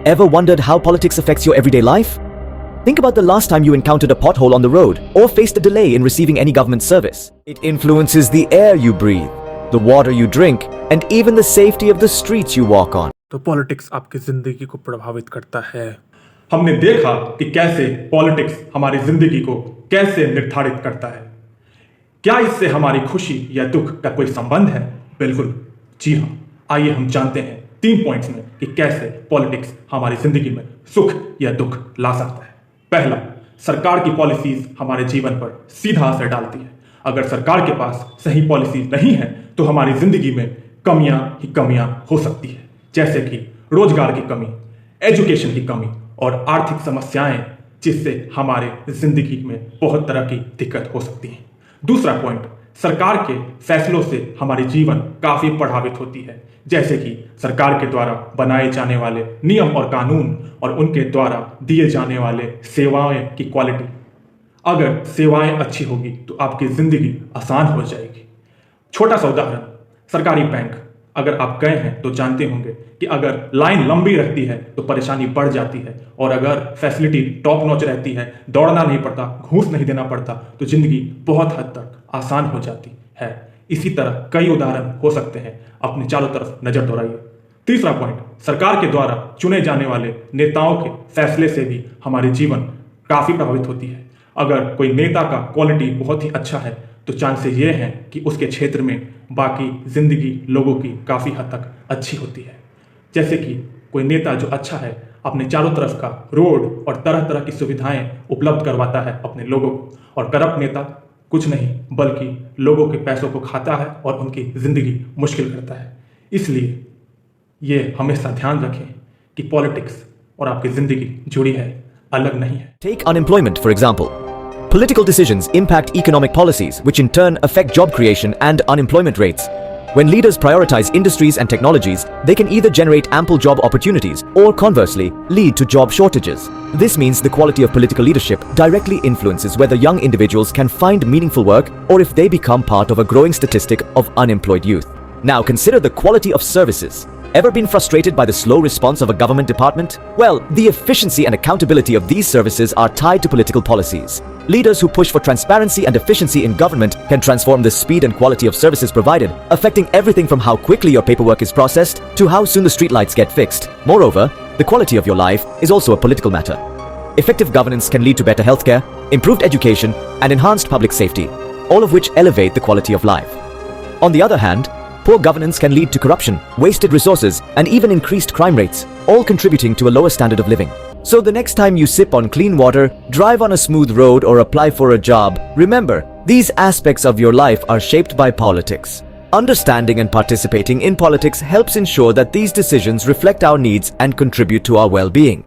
Ever wondered how politics affects your everyday life? Think about the last time you encountered a pothole on the road or faced a delay in receiving any government service. It influences the air you breathe, the water you drink, and even the safety of the streets you walk on. तो politics आपकी जिंदगी को प्रभावित करता है। हमने देखा कि कैसे पॉलिटिक्स हमारी जिंदगी को कैसे निर्धारित करता है। क्या इससे हमारी खुशी या दुख का कोई संबंध है? बिल्कुल जी हाँ। आइए हम जानते हैं 3 पॉइंट्स में कि कैसे पॉलिटिक्स हमारी जिंदगी में सुख या दुख ला सकता है। पहला, सरकार की पॉलिसीज हमारे जीवन पर सीधा असर डालती है। अगर सरकार के पास सही पॉलिसीज नहीं है तो हमारी जिंदगी में कमियां ही कमियां हो सकती है, जैसे कि रोजगार की कमी, एजुकेशन की कमी और आर्थिक समस्याएं, जिससे हमारे जिंदगी में बहुत तरह की दिक्कत हो सकती है। दूसरा पॉइंट, सरकार के फैसलों से हमारी जीवन काफी प्रभावित होती है, जैसे कि सरकार के द्वारा बनाए जाने वाले नियम और कानून और उनके द्वारा दिए जाने वाले सेवाएं की क्वालिटी। अगर सेवाएं अच्छी होगी तो आपकी जिंदगी आसान हो जाएगी। छोटा सा उदाहरण, सरकारी बैंक। अगर आप गए हैं तो जानते होंगे कि अगर लाइन लंबी रहती है तो परेशानी बढ़ जाती है, और अगर फैसिलिटी टॉप नॉच रहती है, दौड़ना नहीं पड़ता, घूस नहीं देना पड़ता, तो जिंदगी बहुत हद तक आसान हो जाती है। इसी तरह कई उदाहरण हो सकते हैं। अपने चारों तरफ नजर दौड़ाइए। तीसरा पॉइंट, सरकार के द्वारा चुने जाने वाले नेताओं के फैसले से भी हमारे जीवन काफी प्रभावित होती है। अगर कोई नेता का क्वालिटी बहुत ही अच्छा है तो चांसेस ये हैं कि उसके क्षेत्र में बाकी जिंदगी लोगों की काफी हद तक अच्छी होती है। जैसे कि कोई नेता जो अच्छा है, अपने चारों तरफ का रोड और तरह तरह की सुविधाएं उपलब्ध करवाता है अपने लोगों को, और करप्ट नेता कुछ नहीं बल्कि लोगों के पैसों को खाता है और उनकी जिंदगी मुश्किल करता है। इसलिए ये हमेशा ध्यान रखें कि पॉलिटिक्स और आपकी जिंदगी जुड़ी है, अलग नहीं है। Take unemployment, for example. Political decisions impact economic policies, which in turn affect job creation and unemployment rates. When leaders prioritize industries and technologies, they can either generate ample job opportunities or conversely lead to job shortages. This means the quality of political leadership directly influences whether young individuals can find meaningful work or if they become part of a growing statistic of unemployed youth. Now consider the quality of services. Ever been frustrated by the slow response of a government department? Well, the efficiency and accountability of these services are tied to political policies. Leaders who push for transparency and efficiency in government can transform the speed and quality of services provided, affecting everything from how quickly your paperwork is processed to how soon the streetlights get fixed. Moreover, the quality of your life is also a political matter. Effective governance can lead to better healthcare, improved education, and enhanced public safety, all of which elevate the quality of life. On the other hand, poor governance can lead to corruption, wasted resources, and even increased crime rates, all contributing to a lower standard of living. So the next time you sip on clean water, drive on a smooth road, or apply for a job, remember, these aspects of your life are shaped by politics. Understanding and participating in politics helps ensure that these decisions reflect our needs and contribute to our well-being.